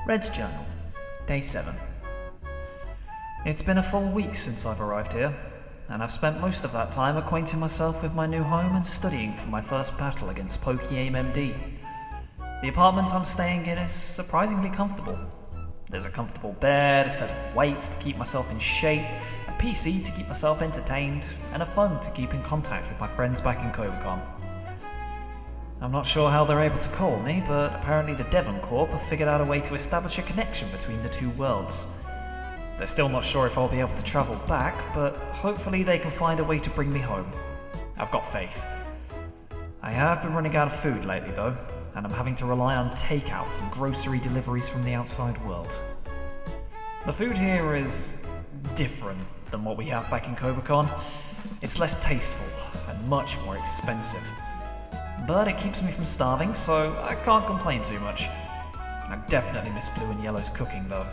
Red's Journal, Day 7. It's been a full week since I've arrived here, and I've spent most of that time acquainting myself with my new home and studying for my first battle against PokeaimMD. The apartment I'm staying in is surprisingly comfortable. There's a comfortable bed, a set of weights to keep myself in shape, a PC to keep myself entertained, and a phone to keep in contact with my friends back in Kobukan. I'm not sure how they're able to call me, but apparently the Devon Corp have figured out a way to establish a connection between the two worlds. They're still not sure if I'll be able to travel back, but hopefully they can find a way to bring me home. I've got faith. I have been running out of food lately though, and I'm having to rely on takeout and grocery deliveries from the outside world. The food here is different than what we have back in Kobukan. It's less tasteful and much more expensive. But it keeps me from starving, so I can't complain too much. I definitely miss Blue and Yellow's cooking though.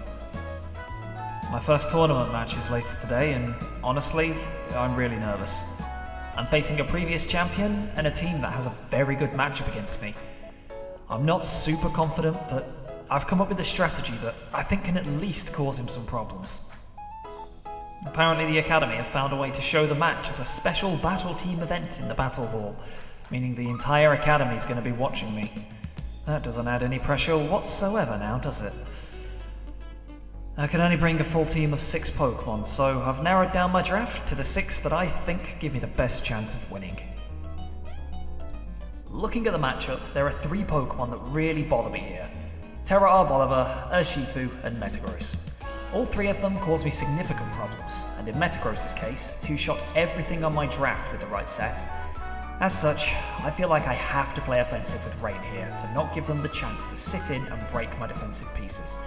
My first tournament match is later today, and honestly, I'm really nervous. I'm facing a previous champion and a team that has a very good matchup against me. I'm not super confident, but I've come up with a strategy that I think can at least cause him some problems. Apparently the Academy have found a way to show the match as a special battle team event in the Battle Hall, meaning the entire Academy is going to be watching me. That doesn't add any pressure whatsoever now, does it? I can only bring a full team of 6 Pokemon, so I've narrowed down my draft to the 6 that I think give me the best chance of winning. Looking at the matchup, there are 3 Pokemon that really bother me here. Terra Arboliver, Urshifu, and Metagross. All 3 of them cause me significant problems, and in Metagross's case, 2-shot everything on my draft with the right set. As such, I feel like I have to play offensive with Rain here to not give them the chance to sit in and break my defensive pieces.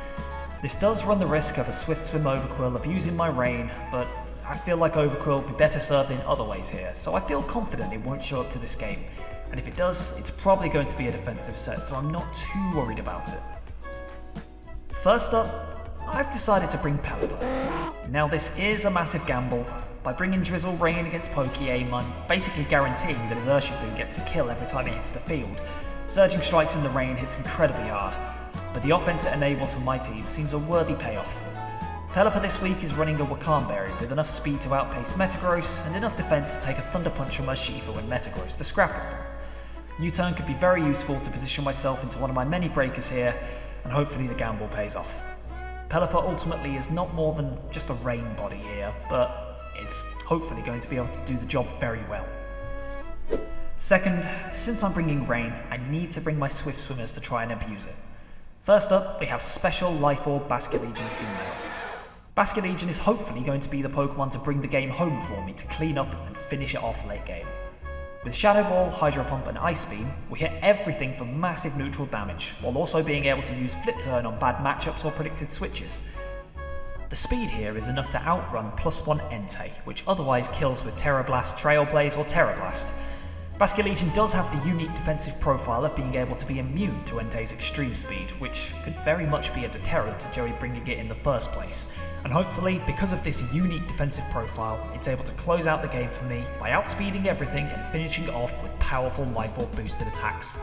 This does run the risk of a Swift Swim Overqwil abusing my Rain, but I feel like Overqwil will be better served in other ways here, so I feel confident it won't show up to this game. And if it does, it's probably going to be a defensive set, so I'm not too worried about it. First up, I've decided to bring Pelipper. Now this is a massive gamble. By bringing Drizzle Rain against Pokeaim, I'm basically guaranteeing that his Urshifu gets a kill every time it hits the field. Surging Strikes in the rain hits incredibly hard, but the offense it enables for my team seems a worthy payoff. Pelipper this week is running a Wakanberry with enough speed to outpace Metagross and enough defense to take a Thunder Punch from Urshifu and Metagross to scrap him. U-turn could be very useful to position myself into one of my many breakers here, and hopefully the gamble pays off. Pelipper ultimately is not more than just a rain body here, but it's hopefully going to be able to do the job very well. Second, since I'm bringing Rain, I need to bring my Swift Swimmers to try and abuse it. First up, we have Special Life Orb Basculegion Female. Basculegion is hopefully going to be the Pokemon to bring the game home for me to clean up and finish it off late game. With Shadow Ball, Hydro Pump and Ice Beam, we hit everything for massive neutral damage, while also being able to use Flip Turn on bad matchups or predicted switches. The speed here is enough to outrun +1 Entei, which otherwise kills with Terra Blast, Trail Blaze or Terra Blast. Basculegion does have the unique defensive profile of being able to be immune to Entei's extreme speed, which could very much be a deterrent to Joey bringing it in the first place. And hopefully, because of this unique defensive profile, it's able to close out the game for me by outspeeding everything and finishing off with powerful Life Orb boosted attacks.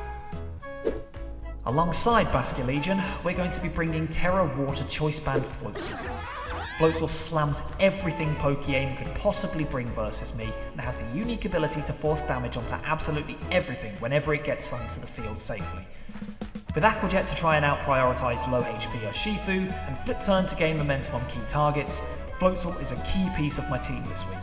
Alongside Basculegion, we're going to be bringing Terra Water Choice Band Floatzel. Floatzel slams everything Pokeaim could possibly bring versus me, and has the unique ability to force damage onto absolutely everything whenever it gets onto the field safely. With Aqua Jet to try and out-prioritise low HP Urshifu, and Flip Turn to gain momentum on key targets, Floatzel is a key piece of my team this week.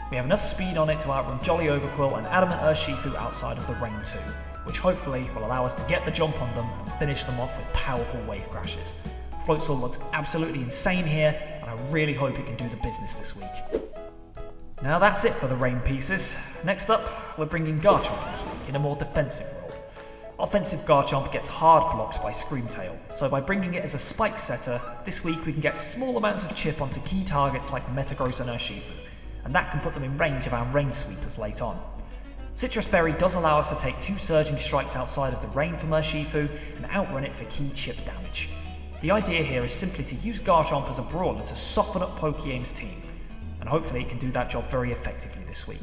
We have enough speed on it to outrun Jolly Overqwil and Adamant Urshifu outside of the rain too, which hopefully will allow us to get the jump on them and finish them off with powerful wave crashes. Floatzel looks absolutely insane here, and I really hope it can do the business this week. Now that's it for the rain pieces. Next up, we're bringing Garchomp this week in a more defensive role. Offensive Garchomp gets hard blocked by Screamtail, so by bringing it as a spike setter, this week we can get small amounts of chip onto key targets like Metagross and Urshifu, and that can put them in range of our Rain Sweepers late on. Citrus Berry does allow us to take 2 Surging Strikes outside of the rain from Urshifu and outrun it for key chip damage. The idea here is simply to use Garchomp as a brawler to soften up Pokeaim's team, and hopefully it can do that job very effectively this week.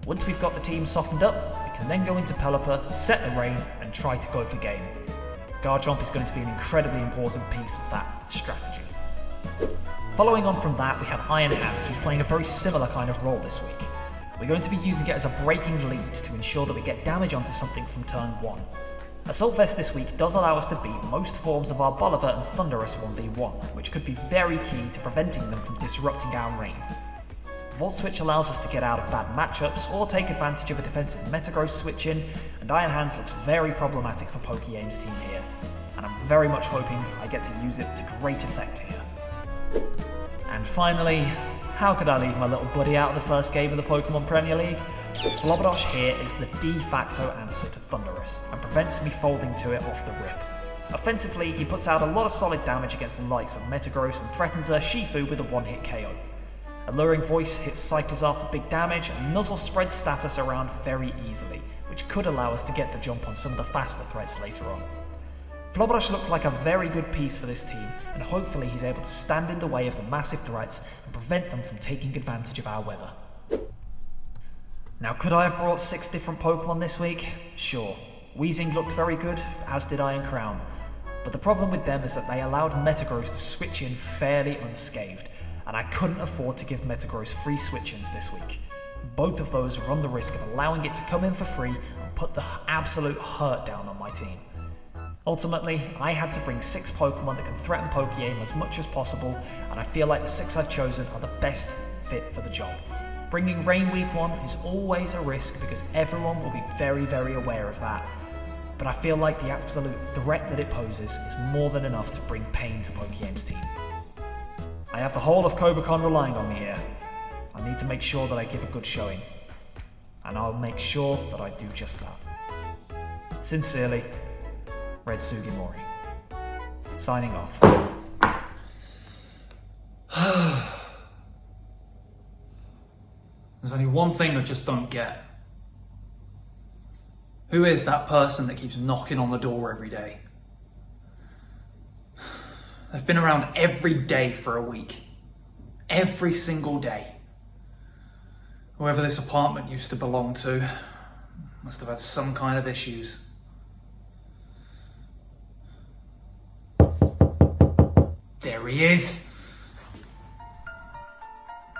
Once we've got the team softened up, we can then go into Pelipper, set the rain, and try to go for game. Garchomp is going to be an incredibly important piece of that strategy. Following on from that, we have Iron Hands, who's playing a very similar kind of role this week. We're going to be using it as a breaking lead to ensure that we get damage onto something from turn 1. Assault Vest this week does allow us to beat most forms of our Bolivar and Thundurus 1v1, which could be very key to preventing them from disrupting our reign. Volt Switch allows us to get out of bad matchups or take advantage of a defensive Metagross switch in, and Iron Hands looks very problematic for Pokeaim's team here, and I'm very much hoping I get to use it to great effect here. And finally, how could I leave my little buddy out of the first game of the Pokemon Premier League? Flobberdosh here is the de facto answer to Thundurus, and prevents me folding to it off the rip. Offensively, he puts out a lot of solid damage against the likes of Metagross and threatens Urshifu with a one-hit KO. Alluring Voice hits Cyclizar for big damage, and Nuzzle spreads status around very easily, which could allow us to get the jump on some of the faster threats later on. Flobberdosh looked like a very good piece for this team, and hopefully he's able to stand in the way of the massive threats and prevent them from taking advantage of our weather. Now, could I have brought 6 different Pokemon this week? Sure. Weezing looked very good, as did Iron Crown. But the problem with them is that they allowed Metagross to switch in fairly unscathed, and I couldn't afford to give Metagross free switch-ins this week. Both of those run the risk of allowing it to come in for free and put the absolute hurt down on my team. Ultimately, I had to bring 6 Pokemon that can threaten Pokeaim as much as possible, and I feel like the 6 I've chosen are the best fit for the job. Bringing Rain Week 1 is always a risk because everyone will be very, very aware of that, but I feel like the absolute threat that it poses is more than enough to bring pain to Pokeaim's team. I have the whole of Kobukan relying on me here. I need to make sure that I give a good showing, and I'll make sure that I do just that. Sincerely, Red Sugimori. Signing off. There's only one thing I just don't get. Who is that person that keeps knocking on the door every day? They've been around every day for a week. Every single day. Whoever this apartment used to belong to must have had some kind of issues. There he is.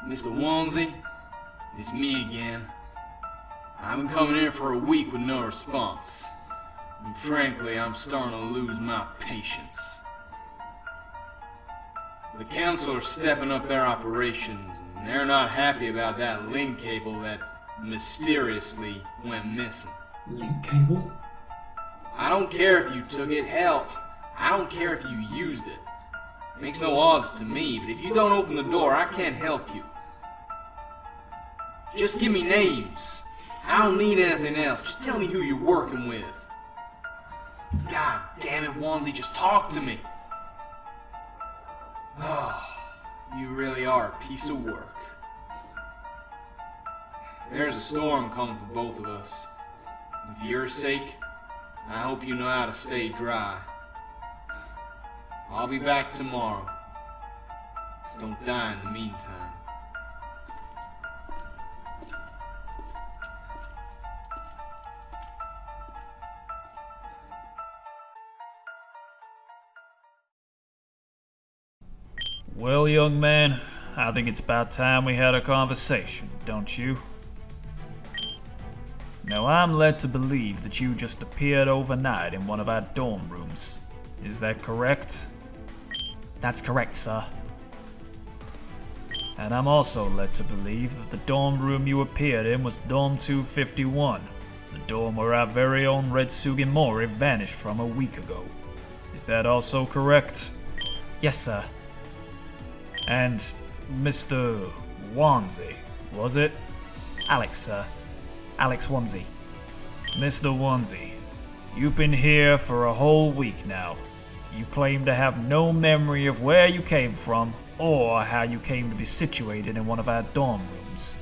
Mr. Onesie, it's me again. I've been coming in for a week with no response. And frankly, I'm starting to lose my patience. The council are stepping up their operations, and they're not happy about that link cable that mysteriously went missing. Link cable? I don't care if you took it, hell, I don't care if you used it. It makes no odds to me, but if you don't open the door, I can't help you. Just give me names. I don't need anything else. Just tell me who you're working with. God damn it, Onesie, just talk to me. Oh, you really are a piece of work. There's a storm coming for both of us. And for your sake, I hope you know how to stay dry. I'll be back tomorrow. Don't die in the meantime. Well, young man, I think it's about time we had a conversation, don't you? Now, I'm led to believe that you just appeared overnight in one of our dorm rooms. Is that correct? That's correct, sir. And I'm also led to believe that the dorm room you appeared in was Dorm 251, the dorm where our very own Red Sugimori vanished from a week ago. Is that also correct? Yes, sir. And Mr. Onesie, was it? Alex, sir. Alex Onesie. Mr. Onesie, you've been here for a whole week now. You claim to have no memory of where you came from or how you came to be situated in one of our dorm rooms.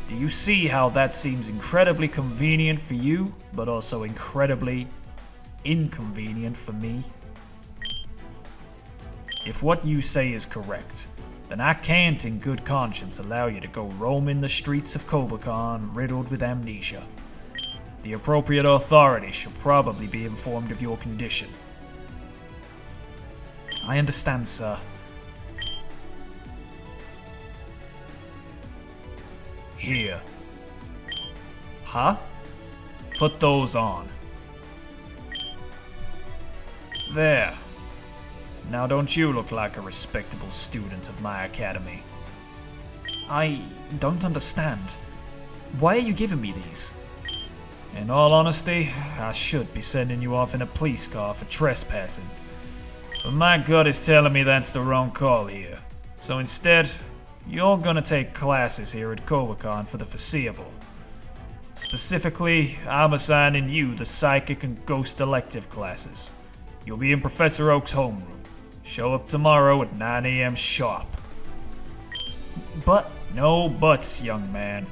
Do you see how that seems incredibly convenient for you, but also incredibly inconvenient for me? If what you say is correct, then I can't in good conscience allow you to go roaming the streets of Kobukan riddled with amnesia. The appropriate authorities should probably be informed of your condition, I understand, sir. Here. Huh? Put those on. There. Now don't you look like a respectable student of my academy? I don't understand. Why are you giving me these? In all honesty, I should be sending you off in a police car for trespassing. But my gut is telling me that's the wrong call here. So instead, you're gonna take classes here at Kobukan for the foreseeable. Specifically, I'm assigning you the Psychic and Ghost elective classes. You'll be in Professor Oak's homeroom. Show up tomorrow at 9 AM sharp. But no buts, young man.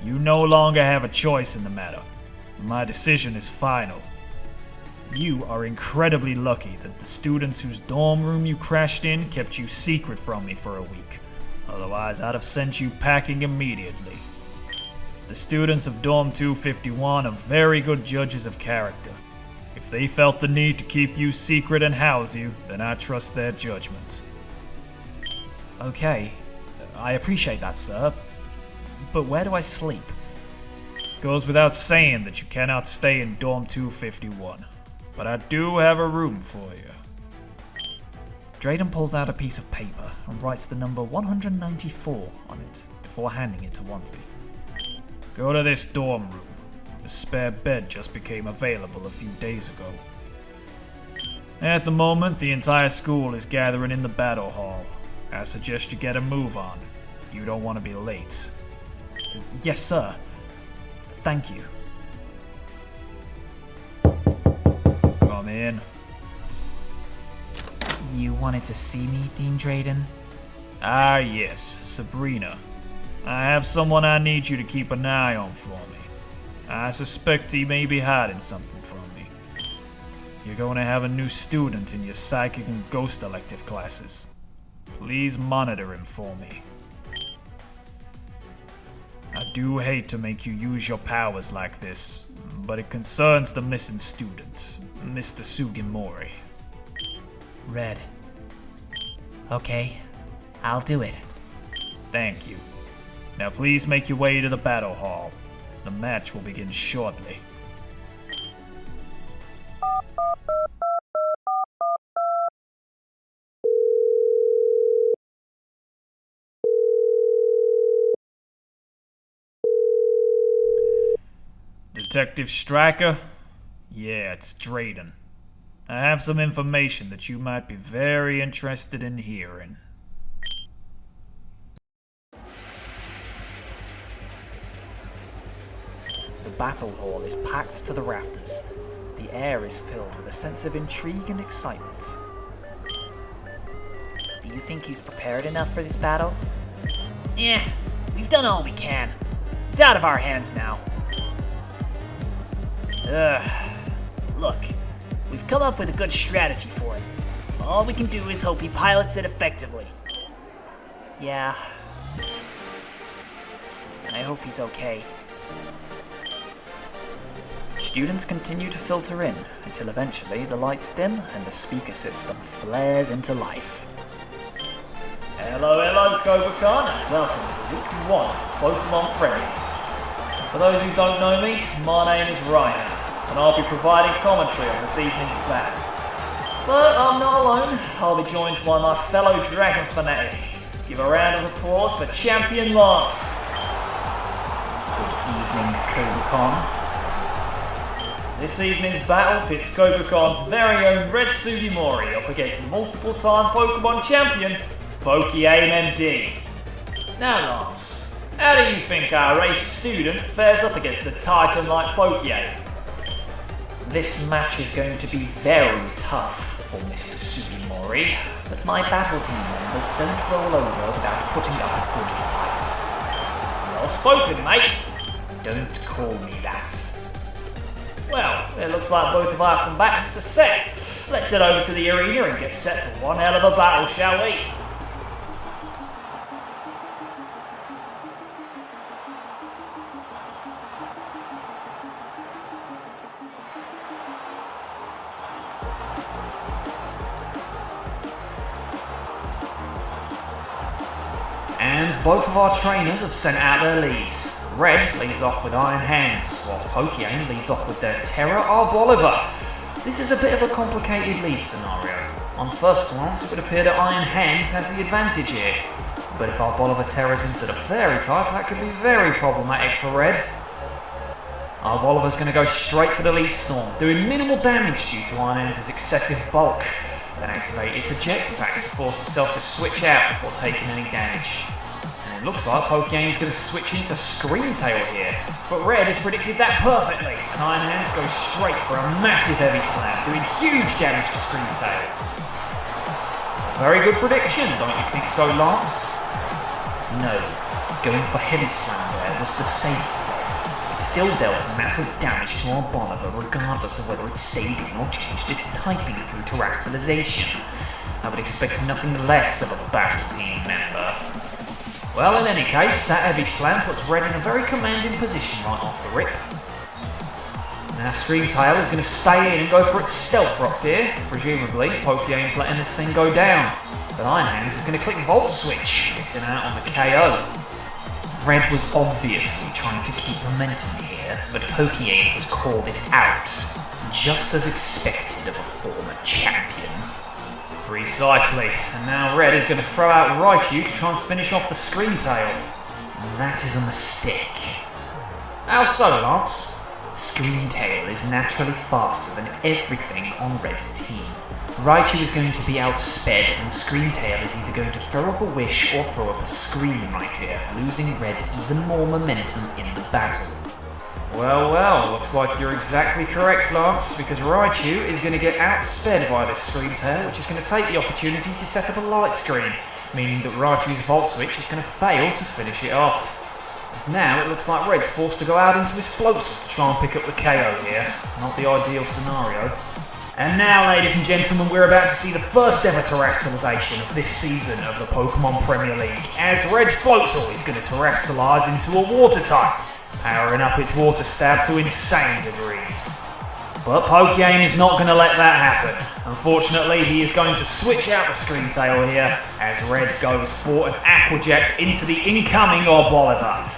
You no longer have a choice in the matter. My decision is final. You are incredibly lucky that the students whose dorm room you crashed in kept you secret from me for a week. Otherwise, I'd have sent you packing immediately. The students of Dorm 251 are very good judges of character. If they felt the need to keep you secret and house you, then I trust their judgment. Okay, I appreciate that, sir. But where do I sleep? Goes without saying that you cannot stay in Dorm 251. But I do have a room for you. Drayden pulls out a piece of paper and writes the number 194 on it before handing it to Onesie. Go to this dorm room. A spare bed just became available a few days ago. At the moment, the entire school is gathering in the battle hall. I suggest you get a move on. You don't want to be late. Yes, sir. Thank you. Come in. You wanted to see me, Dean Drayden? Ah, yes, Sabrina. I have someone I need you to keep an eye on for me. I suspect he may be hiding something from me. You're going to have a new student in your Psychic and Ghost elective classes. Please monitor him for me. I do hate to make you use your powers like this, but it concerns the missing student, Mr. Sugimori. Red. Okay, I'll do it. Thank you. Now please make your way to the battle hall. The match will begin shortly. Detective Stryker? Yeah, it's Drayden. I have some information that you might be very interested in hearing. The battle hall is packed to the rafters. The air is filled with a sense of intrigue and excitement. Do you think he's prepared enough for this battle? Yeah, we've done all we can. It's out of our hands now. Look, we've come up with a good strategy for it. All we can do is hope he pilots it effectively. Yeah. I hope he's okay. Students continue to filter in until eventually the lights dim and the speaker system flares into life. Hello, Kobukan, and welcome to Week 1 of Pokemon Premier League. For those who don't know me, my name is Ryan, and I'll be providing commentary on this evening's battle. But I'm not alone. I'll be joined by my fellow Dragon fanatic. Give a round of applause for Champion Lance. Good evening, Kobukan. This evening's battle pits Kobukan's very own Red Sugimori up against multiple-time Pokemon champion, PokeaimMD. Now Lance, how do you think our race student fares up against a titan like Pokeaim? This match is going to be very tough for Mr. Sugimori, but my battle team members don't roll over without putting up a good fight. Well spoken, mate. Don't call me that. Well, it looks like both of our combatants are set. Let's head over to the arena and get set for one hell of a battle, shall we? both of our trainers have sent out their leads. Red leads off with Iron Hands, whilst PokeAim leads off with their Terra Arboliver. This is a bit of a complicated lead scenario. On first glance, it would appear that Iron Hands has the advantage here. But if Arboliver Terra's into the Fairy type, that could be very problematic for Red. Arboliver's going to go straight for the Leaf Storm, doing minimal damage due to Iron Hands' excessive bulk. Then activate its eject pack to force itself to switch out before taking any damage. And it looks like PokeAim's going to switch into Scream Tail here, but Red has predicted that perfectly, and Iron Hands goes straight for a massive Heavy Slam, doing huge damage to Scream Tail. Very good prediction, don't you think so, Lance? No, going for Heavy Slam there was the safe play. It still dealt massive damage to Arboliver regardless of whether it stayed in or changed its typing through terrestrialization. I would expect nothing less of a battle team member. Well, in any case, that Heavy Slam puts Red in a very commanding position right off the rip. Now Scream Tail is going to stay in and go for its Stealth Rocks here. Presumably, PokeAim's letting this thing go down. But Iron Hands is going to click Volt Switch, missing out on the KO. Red was obviously trying to keep momentum here, but PokeAim has called it out, just as expected of a former champion. Precisely, and now Red is going to throw out Raichu to try and finish off the Scream Tail. That is a mistake. How so, Lance? Scream Tail is naturally faster than everything on Red's team. Raichu is going to be outsped, and Scream Tail is either going to throw up a Wish or throw up a Scream right here, losing Red even more momentum in the battle. Well, looks like you're exactly correct, Lance, because Raichu is going to get outsped by this Scream Tail, which is going to take the opportunity to set up a Light Screen, meaning that Raichu's Volt Switch is going to fail to finish it off. And now it looks like Red's forced to go out into his floats to try and pick up the KO here. Not the ideal scenario. And now, ladies and gentlemen, we're about to see the first ever terrestrialization of this season of the Pokemon Premier League, as Red's Floatzel is going to terrestrialize into a Water type, powering up its Water Stab to insane degrees. But PokeAim is not going to let that happen. Unfortunately, he is going to switch out the Scream Tail here, as Red goes for an Aqua Jet into the incoming Arboliver.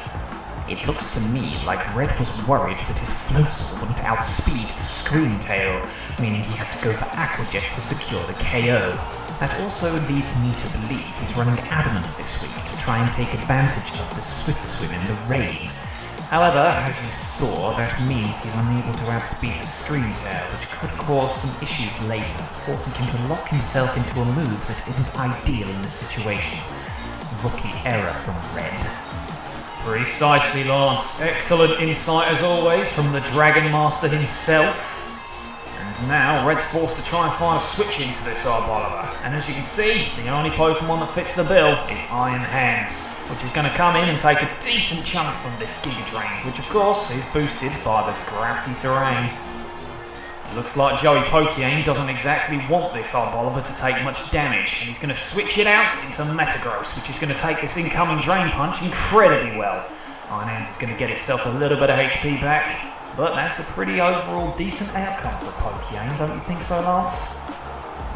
It looks to me like Red was worried that his Floatzel wouldn't outspeed the Scream Tail, meaning he had to go for Aqua Jet to secure the KO. That also leads me to believe he's running Adamant this week to try and take advantage of the Swift Swim in the rain. However, as you saw, that means he's unable to outspeed the Scream Tail, which could cause some issues later, forcing him to lock himself into a move that isn't ideal in this situation. Rookie error from Red. Precisely, Lance. Excellent insight as always from the Dragon Master himself. And now Red's forced to try and find a switch into this Arboliver. And as you can see, the only Pokemon that fits the bill is Iron Hands, which is going to come in and take a decent chunk from this Giga Drain, which of course is boosted by the grassy terrain. It looks like Joey PokeAim doesn't exactly want this Arboliver to take much damage, and he's going to switch it out into Metagross, which is going to take this incoming Drain Punch incredibly well. Iron Hands is going to get itself a little bit of HP back, but that's a pretty overall decent outcome for PokeAim, don't you think so, Lance?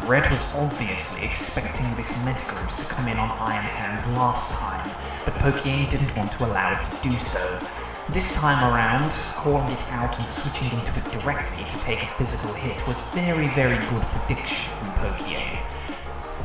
Red was obviously expecting this Metagross to come in on Iron Hands last time, but PokeAim didn't want to allow it to do so. This time around, calling it out and switching into it directly to take a physical hit was very good prediction from PokeAim.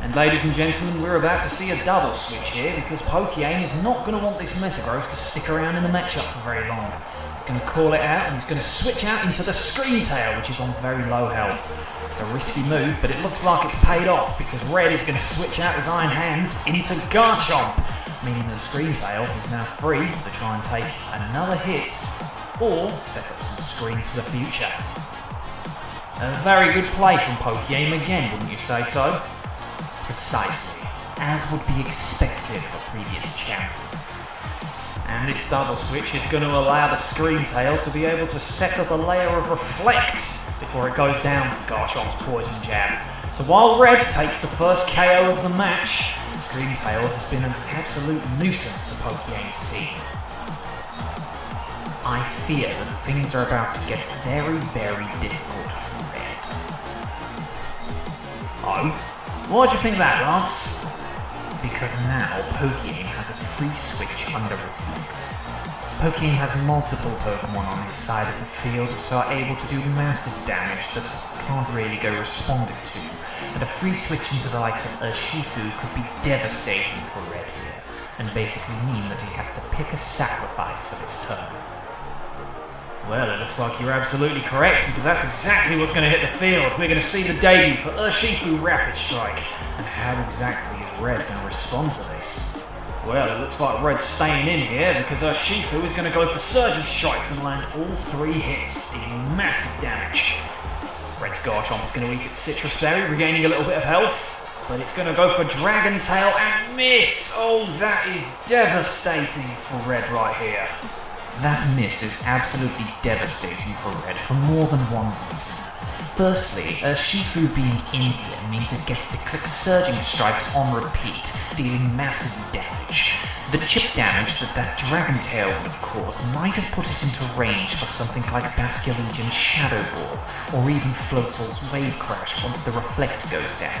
And ladies and gentlemen, we're about to see a double switch here because PokeAim is not going to want this Metagross to stick around in the matchup for very long. He's going to call it out and he's going to switch out into the Scream Tail, which is on very low health. It's a risky move, but it looks like it's paid off because Red is going to switch out his Iron Hands into Garchomp, meaning that Scream Tail is now free to try and take another hit or set up some screens for the future. A very good play from PokeAim again, wouldn't you say so? Precisely, as would be expected of a previous champion. And this double switch is going to allow the Scream Tail to be able to set up a layer of Reflect before it goes down to Garchomp's Poison Jab. So while Red takes the first KO of the match, Scream Tail has been an absolute nuisance to PokeAim's team. I fear that things are about to get very difficult for Red. Oh? Why'd you think that, Lance? because now PokeAim has a free switch under Reflect. PokeAim has multiple Pokemon on his side of the field, so are able to do massive damage that can't really go responded to, and a free switch into the likes of Urshifu could be devastating for Red here, and basically mean that he has to pick a sacrifice for this turn. Well, it looks like you're absolutely correct, because that's exactly what's going to hit the field. We're going to see the debut for Urshifu Rapid Strike. And how exactly is Red going to respond to this? Well, it looks like Red's staying in here, because Urshifu is going to go for Surging Strikes and land all 3 hits, dealing massive damage. Red's Garchomp is going to eat its Citrus Berry, regaining a little bit of health. But it's going to go for Dragon Tail and miss! Oh, that is devastating for Red right here. That miss is absolutely devastating for Red for more than one reason. Firstly, Urshifu being in here means it gets to click Surging Strikes on repeat, dealing massive damage. The chip damage that Dragon Tail would have caused might have put it into range for something like Basculegion's Shadow Ball, or even Floatzel's Wave Crash once the Reflect goes down.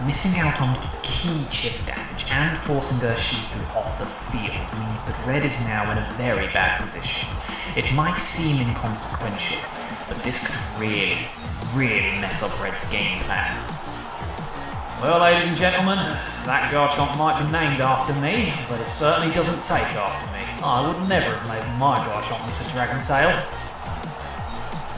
Missing out on key chip damage and forcing Urshifu off the field means that Red is now in a very bad position. It might seem inconsequential, but this could really mess up Red's game plan. Well, ladies and gentlemen, that Garchomp might be named after me, but it certainly doesn't take after me. I would never have made my Garchomp miss a Dragon Tail.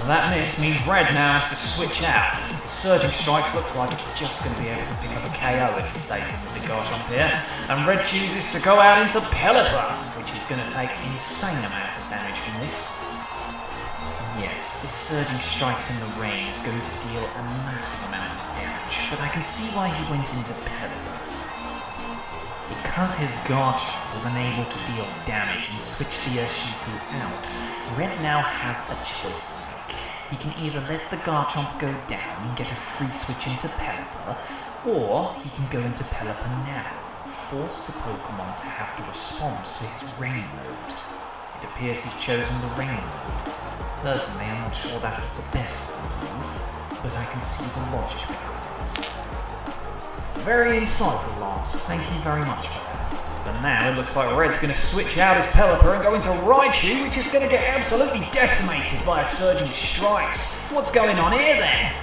That miss means Red now has to switch out. Surging Strikes looks like it's just going to be able to pick up a KO if he stays in with the Garchomp here. And Red chooses to go out into Pelipper, which is going to take insane amounts of damage from this. Yes, this Surging Strikes in the rain is going to deal a massive amount of damage, but I can see why he went into Pelipper. Because his Garchomp was unable to deal damage and switch the Urshifu out, Red now has a choice. He can either let the Garchomp go down and get a free switch into Pelipper, or he can go into Pelipper now, force the Pokemon to have to respond to his Rain mode. It appears he's chosen the Rain mode. Personally, I'm not sure that was the best move, but I can see the logic behind it. Very insightful, Lance. Thank you very much for that. But now it looks like Red's going to switch out his Pelipper and go into Raichu, which is going to get absolutely decimated by a Surging Strikes. What's going on here then?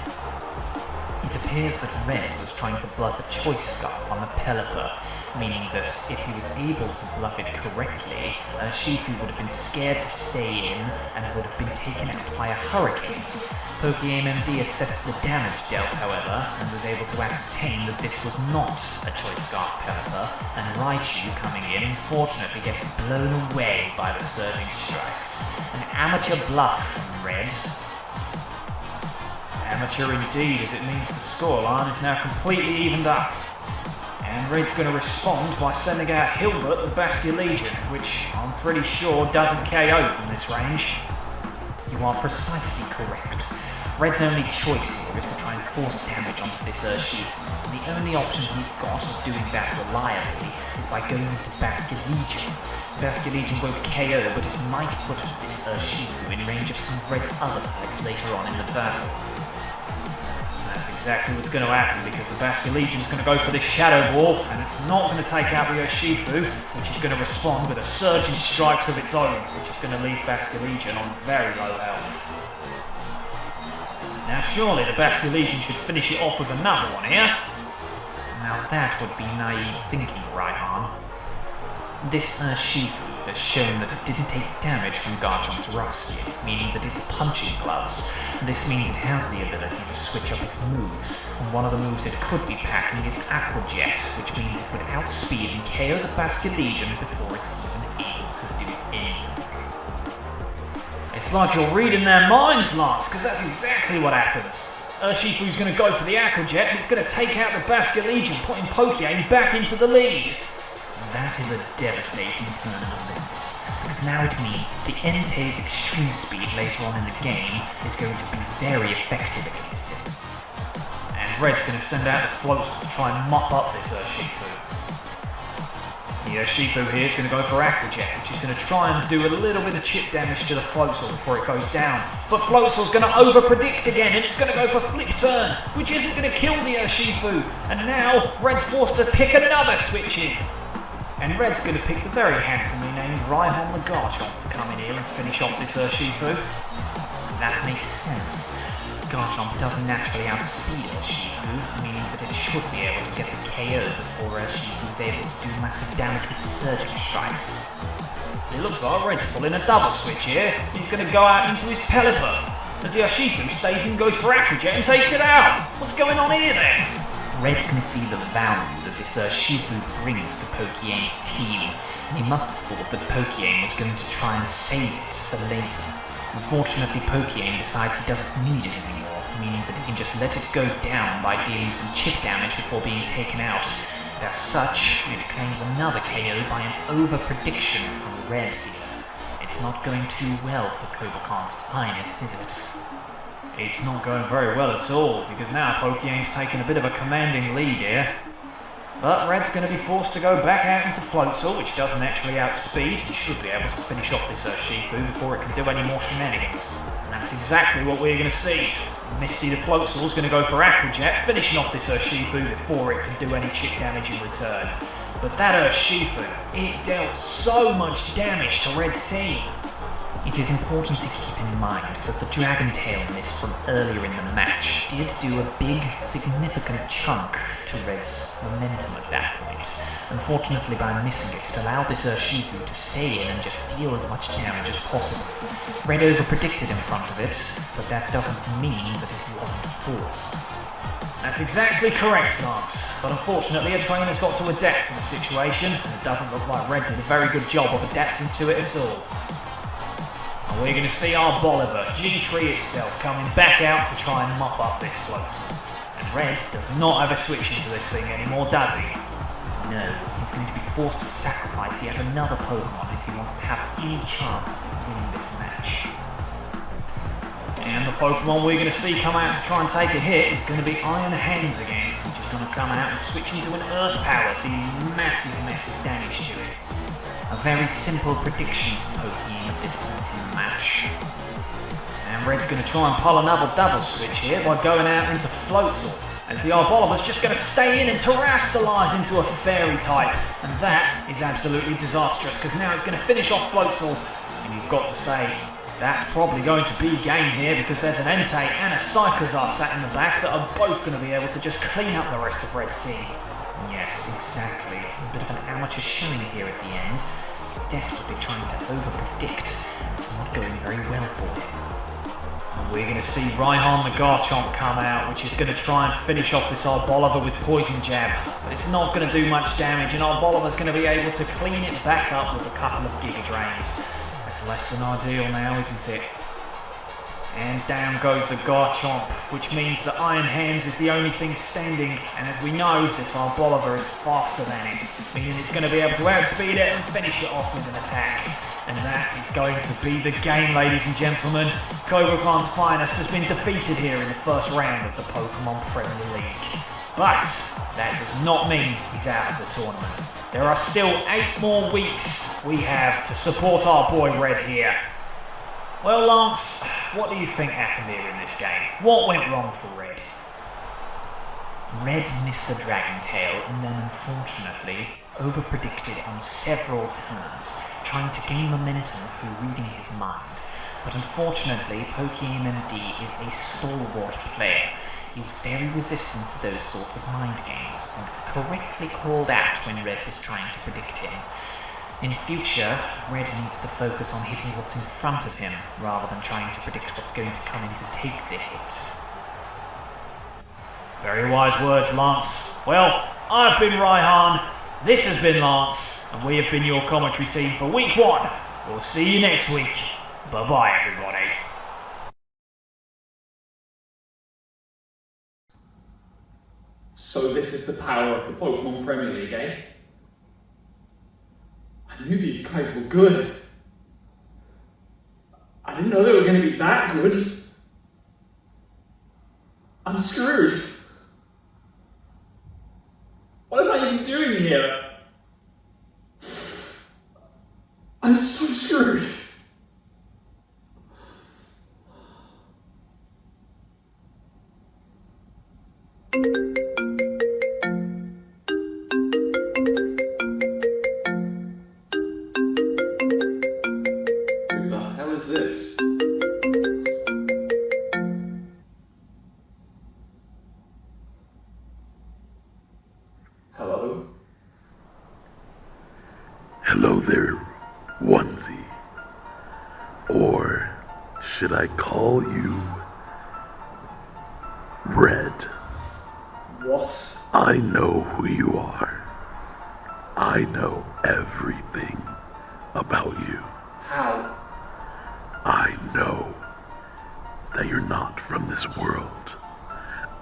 It appears that Red was trying to bluff a Choice Scarf on the Pelipper, meaning that if he was able to bluff it correctly, Urshifu would have been scared to stay in and would have been taken out by a Hurricane. PokeaimMD assessed the damage dealt, however, and was able to ascertain that this was not a Choice Scarf Pelipper, and Raichu coming in unfortunately gets blown away by the Surging Strikes. An amateur bluff from Red. Amateur indeed, as it means the scoreline is now completely evened up. And Red's going to respond by sending out Hilbert the Basculegion, which I'm pretty sure doesn't KO from this range. You are precisely correct. Red's only choice here is to try and force damage onto this Urshifu. The only option he's got of doing that reliably is by going into Basculegion. Basculegion won't KO, but it might put this Urshifu in range of some of Red's other threats later on in the battle. That's exactly what's going to happen, because the Basculegion's going to go for this Shadow Ball, and it's not going to take out the Urshifu, which is going to respond with a Surging Strikes of its own, which is going to leave Basculegion on very low health. Now surely the Basculegion should finish it off with another one here. Now that would be naive thinking, Raihan. This Urshifu has shown that it didn't take damage from Garchomp's Rough Skin, meaning that it's punching gloves. This means it has the ability to switch up its moves, and one of the moves it could be packing is Aqua Jet, which means it would outspeed and KO the Basculegion before it's even able to do anything. It's like you're reading their minds, Lance, because that's exactly what happens. Urshifu's going to go for the Aqua Jet, and it's going to take out the Basculegion, putting PokeAim back into the lead. That is a devastating turn of events, because now it means that the Entei's extreme speed later on in the game is going to be very effective against him. And Red's going to send out the Floatzel to try and mop up this Urshifu. The Urshifu here is going to go for Aquajet, which is going to try and do a little bit of chip damage to the Floatzel before it goes down. But Floatzel's going to over-predict again, and it's going to go for Flip Turn, which isn't going to kill the Urshifu. And now, Red's forced to pick another switch in. And Red's going to pick the very handsomely named Rhyhorn the Garchomp to come in here and finish off this Urshifu. That makes sense. Garchomp doesn't naturally outspeed Urshifu, meaning that it should be able to get the KO before Urshifu is able to do massive damage with surging strikes. It looks like Red's pulling a double switch here. He's going to go out into his Pelipper, as the Urshifu stays in, goes for Aquajet and takes it out. What's going on here then? Red can see the value that this Urshifu brings to Pokeaim's team. He must have thought that PokeaimM was going to try and save it for later. Unfortunately, PokeaimM decides he doesn't need it anymore, meaning that he can just let it go down by dealing some chip damage before being taken out. And as such, it claims another KO by an over-prediction from Red here. It's not going too well for Kobukan's finest, is it? It's not going very well at all, because now PokeaimM's taken a bit of a commanding lead here. But Red's going to be forced to go back out into Floatzel, which doesn't actually outspeed. He should be able to finish off this Urshifu before it can do any more shenanigans. And that's exactly what we're going to see. Misty the Floatzel's going to go for Aquajet, finishing off this Urshifu before it can do any chip damage in return. But that Urshifu, it dealt so much damage to Red's team. It is important to keep in mind that the Dragon Tail miss from earlier in the match did do a big, significant chunk to Red's momentum at that point. Unfortunately, by missing it, it allowed this Urshifu to stay in and just deal as much damage as possible. Red over-predicted in front of it, but that doesn't mean that it wasn't forced. That's exactly correct, Lance. But unfortunately, a trainer's got to adapt to the situation, and it doesn't look like Red did a very good job of adapting to it at all. And we're going to see our Bolivar, G-Tree itself, coming back out to try and mop up this Floatzel. And Red does not have a switch into this thing anymore, does he? No, he's going to be forced to sacrifice yet another Pokemon if he wants to have any chance of winning this match. And the Pokemon we're going to see come out to try and take a hit is going to be Iron Hands again, which is going to come out and switch into an Earth Power, dealing massive damage to it. A very simple prediction for PokeaimM at this point in the match. And Red's going to try and pull another double switch here by going out into Floatzel, as the Arboliver's just going to stay in and terrestrialise into a Fairy type. And that is absolutely disastrous, because now it's going to finish off Floatzel. And you've got to say, that's probably going to be game here, because there's an Entei and a Cyclizar sat in the back that are both going to be able to just clean up the rest of Red's team. Yes, exactly. A bit of an amateur showing here at the end. He's desperately trying to over-predict. It's not going very well for him. And we're going to see Rhyhorn the Garchomp come out, which is going to try and finish off this Arboliver with Poison Jab. But it's not going to do much damage, and Arboliver's going to be able to clean it back up with a couple of Giga Drains. That's less than ideal now, isn't it? And down goes the Garchomp, which means that Iron Hands is the only thing standing, and as we know, this Arboliver is faster than it, meaning it's going to be able to outspeed it and finish it off with an attack. And that is going to be the game, ladies and gentlemen. Kobukan's finest has been defeated here in the first round of the Pokemon Premier League. But that does not mean he's out of the tournament. There are still 8 more weeks we have to support our boy Red here. Well, Lance, what do you think happened here in this game? What went wrong for Red? Red missed the Dragon Tail and then, unfortunately, over-predicted on several turns, trying to gain momentum through reading his mind. But unfortunately, PokeaimMD is a stalwart player. He's very resistant to those sorts of mind games, and correctly called out when Red was trying to predict him. In future, Red needs to focus on hitting what's in front of him, rather than trying to predict what's going to come in to take the hit. Very wise words, Lance. Well, I've been Rhyhorn, this has been Lance, and we have been your commentary team for week 1. We'll see you next week. Bye-bye, everybody. So this is the power of the Pokemon Premier League, eh? I knew these guys were good. I didn't know they were going to be that good. I'm screwed. What am I even doing here? I'm so screwed. Who the hell is this? Hello? Hello there, Onesie. Or should I call you Red? What? I know who you are. I know everything about you. How? I know that you're not from this world.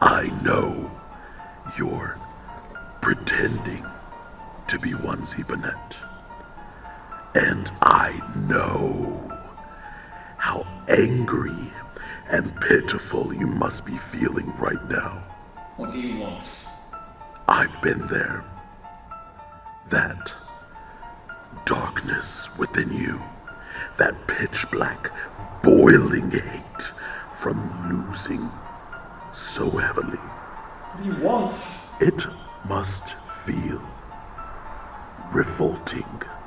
I know you're pretending to be OnesieBanette. And I know how angry and pitiful you must be feeling right now. What do you want? I've been there. That darkness within you, that pitch black, boiling hate from losing so heavily. What do you want? It must feel revolting.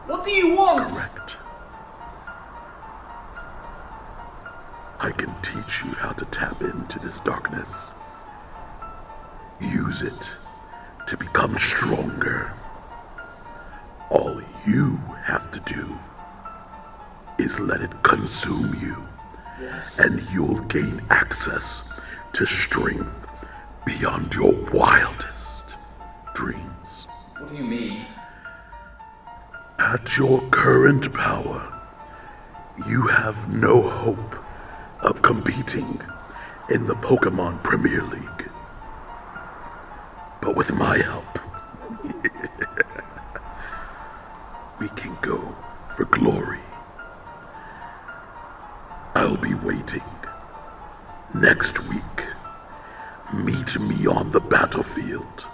What do you want? Correct. I can teach you how to tap into this darkness. Use it to become stronger. All you have to do is let it consume you, Yes. and you'll gain access to strength beyond your wildest dreams. What do you mean? At your current power, you have no hope of competing in the Pokemon Premier League. But with my help, we can go for glory. I'll be waiting. Next week, meet me on the battlefield,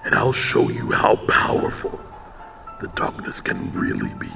and I'll show you how powerful the darkness can really be.